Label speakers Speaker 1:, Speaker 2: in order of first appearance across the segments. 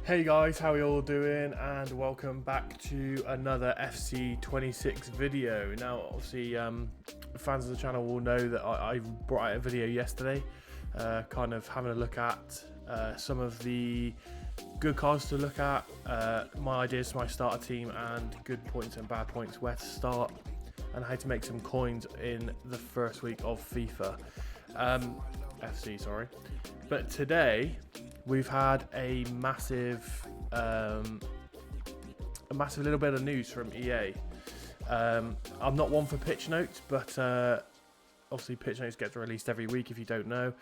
Speaker 1: Hey guys, how are you all doing? And welcome back to another FC26 video. Now, obviously, fans of the channel will know that I brought out a video yesterday, kind of having a look at some of the good cards to look at, my ideas for my starter team, and good points and bad points, where to start, and how to make some coins in the first week of FIFA. FC, sorry. But today, we've had a massive little bit of news from EA. I'm not one for pitch notes, but obviously pitch notes get released every week if you don't know,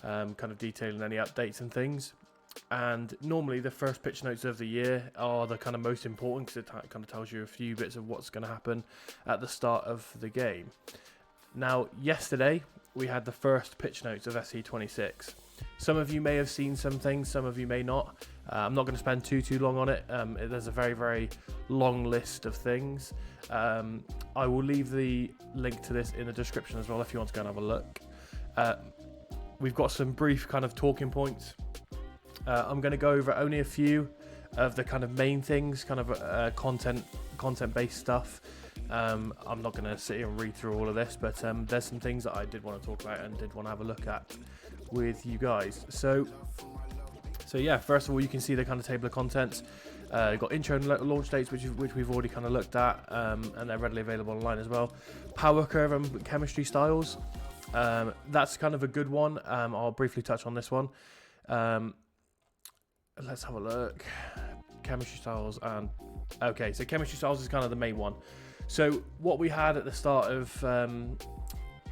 Speaker 1: kind of detailing any updates and things. And normally the first pitch notes of the year are the kind of most important because it kind of tells you a few bits of what's going to happen at the start of the game. Now, yesterday we had the first pitch notes of FC26. Some of you may have seen some things, some of you may not. I'm not going to spend too long on it. There's a very long list of things. I will leave the link to this in the description as well if you want to go and have a look. We've got some brief kind of talking points. I'm going to go over only a few of the kind of main things, kind of content-based stuff. I'm not going to sit here and read through all of this, but there's some things that I did want to talk about and did want to have a look at with you guys. So yeah, first of all, you can see the kind of table of contents. You've got intro and launch dates, which we've already kind of looked at, and they're readily available online as well. Power curve and chemistry styles. That's kind of a good one. I'll briefly touch on this one. Let's have a look. Chemistry styles and okay, so chemistry styles is kind of the main one. So what we had at the start of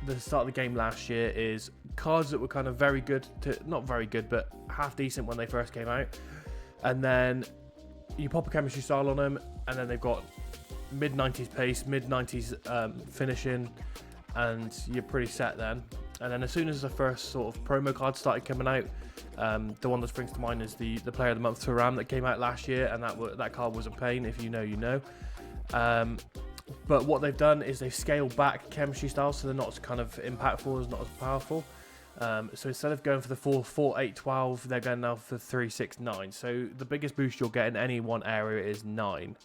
Speaker 1: the game last year is cards that were kind of very good to not very good, but half decent when they first came out, and then you pop a chemistry style on them, and then they've got mid-90s pace, mid-90s finishing, and you're pretty set then. And then as soon as the first sort of promo cards started coming out, the one that springs to mind is the Player of the Month Thuram that came out last year, and that card was a pain. If you know, you know. But what they've done is they've scaled back chemistry styles, so they're not as kind of impactful, as not as powerful. So instead of going for the 4, 8, 12, they're going now for 3, 6, 9. So the biggest boost you'll get in any one area is 9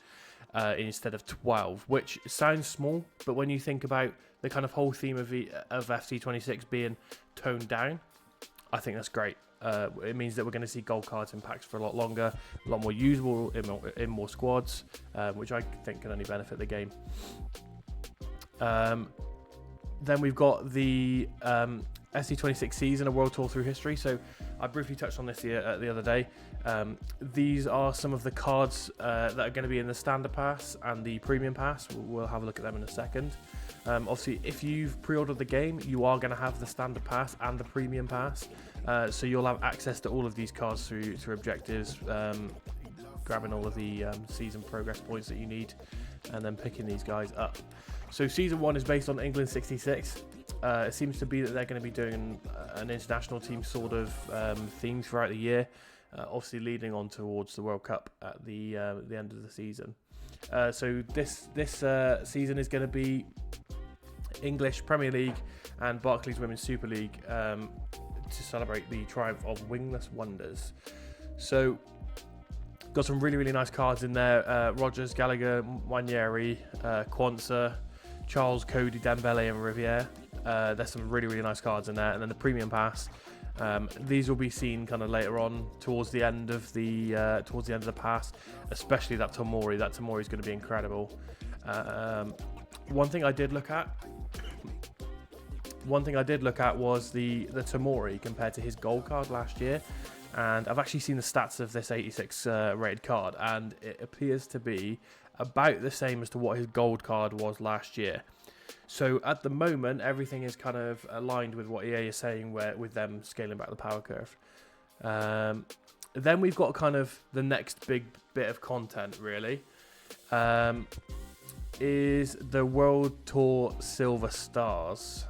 Speaker 1: instead of 12, which sounds small, but when you think about the kind of whole theme of FC26 being toned down, I think that's great. It means that we're going to see gold cards in packs for a lot longer, a lot more usable in more squads, which I think can only benefit the game. Then we've got the FC26 season, a world tour through history. So I briefly touched on this the other day. These are some of the cards that are going to be in the standard pass and the premium pass. We'll have a look at them in a second. Obviously, if you've pre-ordered the game, you are going to have the standard pass and the premium pass. So you'll have access to all of these cards through objectives, grabbing all of the season progress points that you need, and then picking these guys up. So season 1 is based on England 66. It seems to be that they're going to be doing an international team sort of theme throughout the year, obviously leading on towards the World Cup at the end of the season. So this season is going to be English Premier League and Barclays Women's Super League to celebrate the triumph of Wingless Wonders. So got some really nice cards in there. Rogers, Gallagher, Wanyeri, Quansah, Charles, Cody, Dembele and Riviere. There's some really nice cards in there. And then the premium pass, these will be seen kind of later on towards the end of the pass, especially that Tomori. That Tomori is going to be incredible. One thing I did look at was the Tomori compared to his gold card last year, and I've actually seen the stats of this 86 rated card, and it appears to be about the same as to what his gold card was last year. So at the moment, everything is kind of aligned with what EA is saying, with them scaling back the power curve. Then we've got kind of the next big bit of content, really, is the World Tour Silver Stars,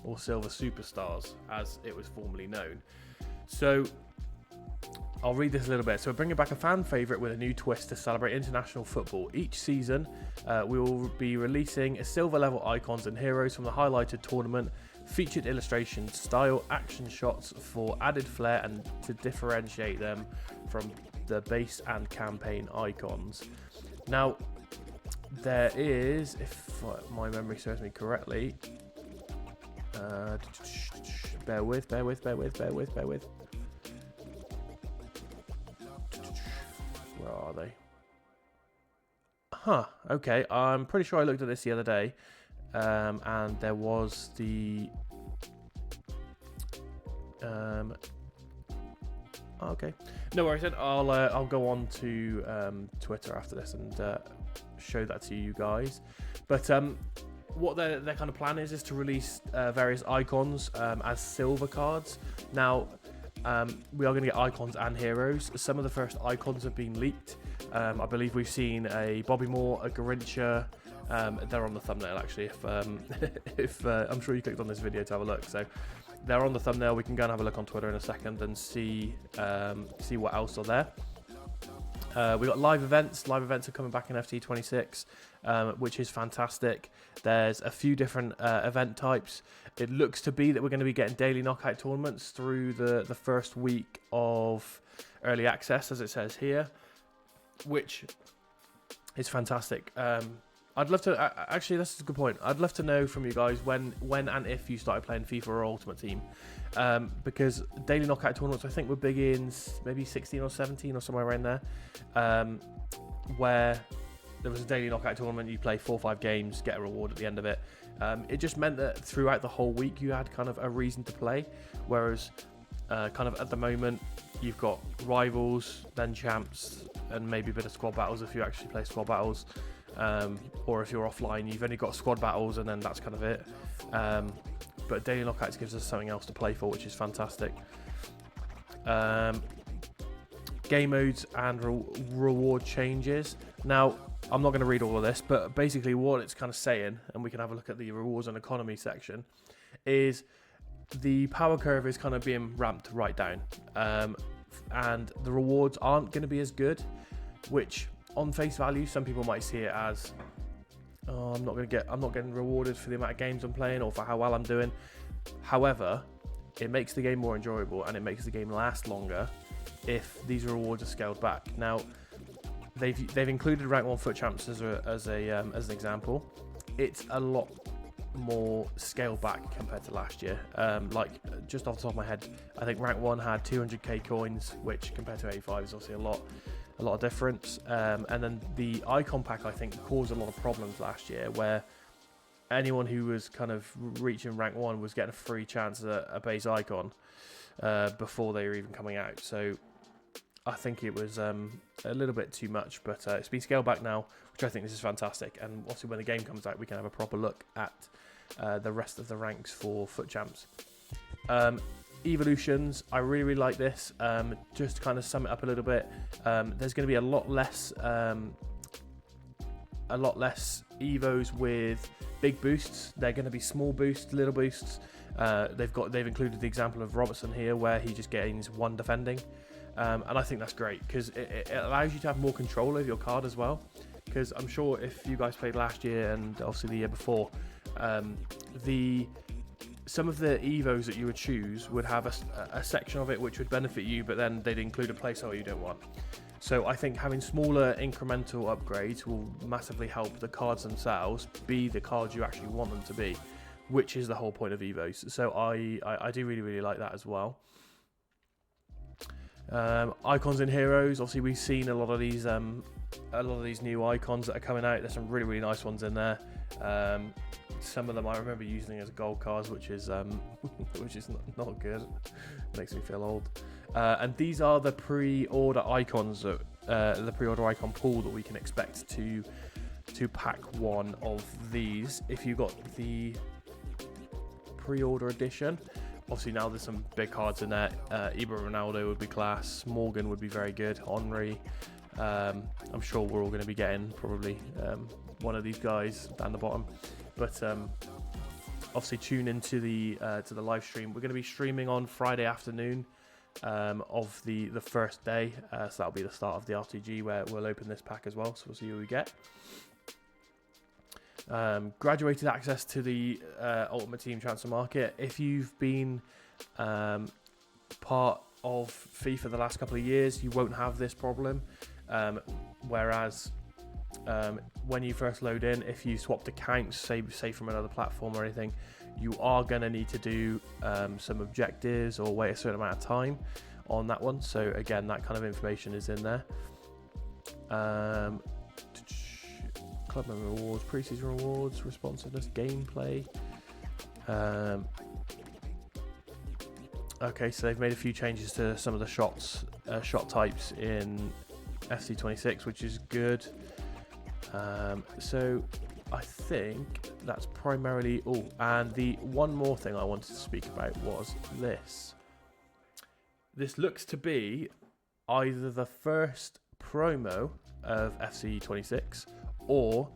Speaker 1: or Silver Superstars, as it was formerly known. So I'll read this a little bit. So we're bringing back a fan favourite with a new twist to celebrate international football. Each season, we will be releasing silver level icons and heroes from the highlighted tournament, featured illustration style action shots for added flair and to differentiate them from the base and campaign icons. Now, there is, if my memory serves me correctly, bear with. Where are they? Huh, okay, I'm pretty sure I looked at this the other day, and there was the... okay, no worries then. I'll go on to Twitter after this and show that to you guys. But what their kind of plan is to release various icons as silver cards. Now, we are going to get icons and heroes. Some of the first icons have been leaked. I believe we've seen a Bobby Moore, a Garincha. They're on the thumbnail actually. If I'm sure you clicked on this video to have a look. So they're on the thumbnail. We can go and have a look on Twitter in a second and see what else are there. We got live events. Live events are coming back in FT26, which is fantastic. There's a few different event types. It looks to be that we're going to be getting daily knockout tournaments through the first week of early access, as it says here, which is fantastic. I'd love to actually, that's a good point. I'd love to know from you guys when and if you started playing FIFA or Ultimate Team, because daily knockout tournaments I think were big in maybe 16 or 17 or somewhere around there, where there was a daily knockout tournament. You play 4 or 5 games, get a reward at the end of it. It just meant that throughout the whole week you had kind of a reason to play, whereas kind of at the moment you've got rivals, then champs, and maybe a bit of squad battles if you actually play squad battles. Or if you're offline, you've only got squad battles and then that's kind of it. But daily knockouts gives us something else to play for, which is fantastic. Game modes and reward changes. Now, I'm not going to read all of this, but basically what it's kind of saying, and we can have a look at the rewards and economy section, is the power curve is kind of being ramped right down. And the rewards aren't going to be as good, which on face value, some people might see it as, oh, I'm not getting rewarded for the amount of games I'm playing or for how well I'm doing. However, it makes the game more enjoyable and it makes the game last longer if these rewards are scaled back. Now, they've included rank 1 foot champs as an example. It's a lot more scaled back compared to last year. Like just off the top of my head, I think rank 1 had 200k coins, which compared to 85 is obviously a lot of difference. And then the icon pack, I think, caused a lot of problems last year, where anyone who was kind of reaching rank 1 was getting a free chance at a base icon before they were even coming out. So I think it was a little bit too much, but it's been scaled back now, which I think this is fantastic. And obviously when the game comes out, we can have a proper look at the rest of the ranks for foot champs. Evolutions, I really like this. Just to kind of sum it up a little bit, there's going to be a lot less evos with big boosts. They're going to be small boosts, little boosts. They've included the example of Robertson here, where he just gains 1 defending, and I think that's great because it allows you to have more control over your card as well. Because I'm sure if you guys played last year and obviously the year before, some of the evos that you would choose would have a section of it which would benefit you, but then they'd include a placeholder you don't want. So I think having smaller incremental upgrades will massively help the cards themselves be the cards you actually want them to be, which is the whole point of evos. So I do really like that as well. Icons and heroes, obviously we've seen a lot of these new icons that are coming out. There's some really nice ones in there. Some of them I remember using as gold cards, which is not good. Makes me feel old. And these are the pre-order icons, the pre-order icon pool that we can expect to pack 1 of these. If you got the pre-order edition, obviously now there's some big cards in there. Ibra Ronaldo would be class. Morgan would be very good. Henry. I'm sure we're all going to be getting probably one of these guys down the bottom. But obviously tune into the live stream. We're going to be streaming on Friday afternoon of the first day. So that'll be the start of the RTG, where we'll open this pack as well. So we'll see who we get. Graduated access to the Ultimate Team transfer market. If you've been part of FIFA the last couple of years, you won't have this problem. Whereas when you first load in, if you swapped accounts, say from another platform or anything, you are going to need to do some objectives or wait a certain amount of time on that one. So again, that kind of information is in there. Club member rewards, preseason rewards, responsiveness, gameplay. Okay, so they've made a few changes to some of the shot types in FC26, which is good. So I think that's primarily all. And the one more thing I wanted to speak about was this. This looks to be either the first promo of FC26 or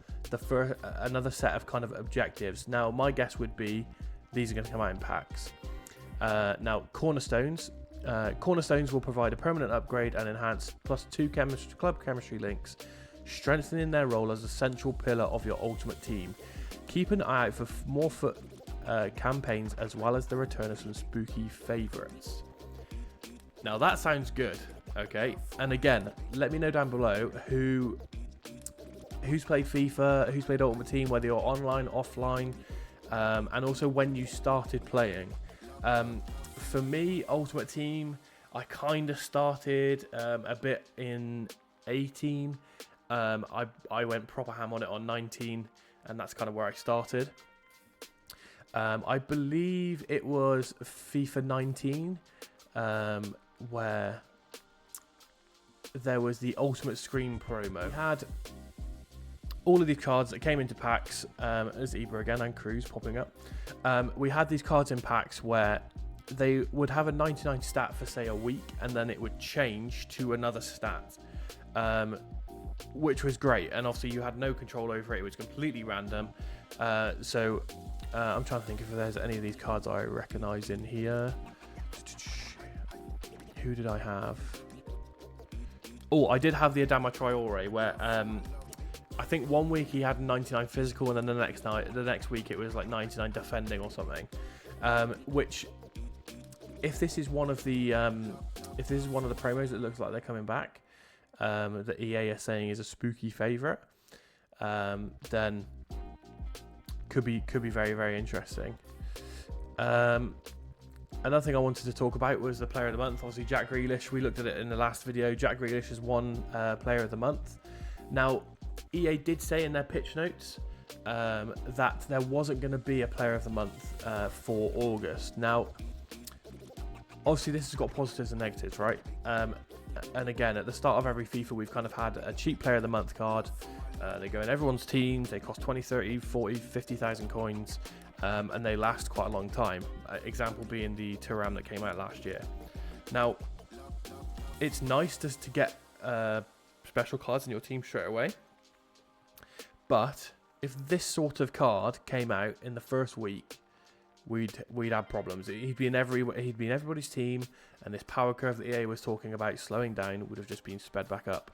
Speaker 1: another set of kind of objectives. Now, my guess would be these are going to come out in packs. Now, Cornerstones will provide a permanent upgrade and enhance +2 club chemistry links, strengthening their role as a central pillar of your ultimate team. Keep an eye out for more campaigns, as well as the return of some spooky favourites. Now that sounds good, okay? And again, let me know down below who's played FIFA, who's played Ultimate Team, whether you're online, offline, and also when you started playing. For me, Ultimate Team, I kind of started a bit in 18. I went proper ham on it on 19, and that's kind of where I started. I believe it was FIFA 19, where there was the Ultimate Screen promo. We had all of these cards that came into packs, as Ibra again and Cruz popping up. We had these cards in packs where they would have a 99 stat for say a week, and then it would change to another stat, which was great. And obviously you had no control over it. It was completely random. So I'm trying to think if there's any of these cards I recognize in here. Who did I have? Oh, I did have the Adama Traore, where I think one week he had 99 physical, and then the next week it was like 99 defending or something. Which, if this is one of the promos that looks like they're coming back, that EA are saying is a spooky favorite, then could be very, very interesting. Another thing I wanted to talk about was the player of the month. Obviously, Jack Grealish. We looked at it in the last video. Jack Grealish is one player of the month. Now, EA did say in their pitch notes that there wasn't going to be a player of the month for August. Now, obviously, this has got positives and negatives, right? And again, at the start of every FIFA, we've kind of had a cheap player of the month card. They go in everyone's teams. They cost 20, 30, 40, 50,000 coins. And they last quite a long time. Example being the Thuram that came out last year. Now, it's nice just to get special cards in your team straight away. But if this sort of card came out in the first week, we'd have problems. He'd be in everybody's team, and this power curve that EA was talking about slowing down would have just been sped back up.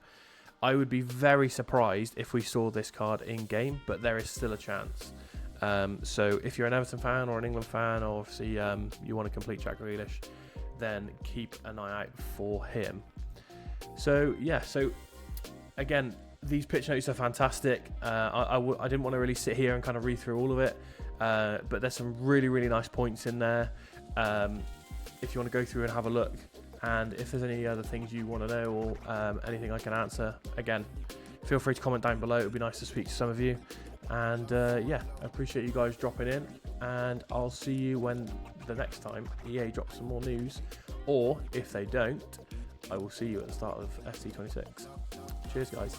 Speaker 1: I would be very surprised if we saw this card in game, but there is still a chance. So if you're an Everton fan or an England fan, or obviously you want to complete Jack Grealish, then keep an eye out for him. So yeah, so again, these pitch notes are fantastic. I didn't want to really sit here and kind of read through all of it, but there's some really, really nice points in there. If you want to go through and have a look, and if there's any other things you want to know, or anything I can answer, again, feel free to comment down below. It would be nice to speak to some of you. And yeah, I appreciate you guys dropping in, and I'll see you when the next time EA drops some more news, or if they don't, I will see you at the start of FC26. Cheers, guys.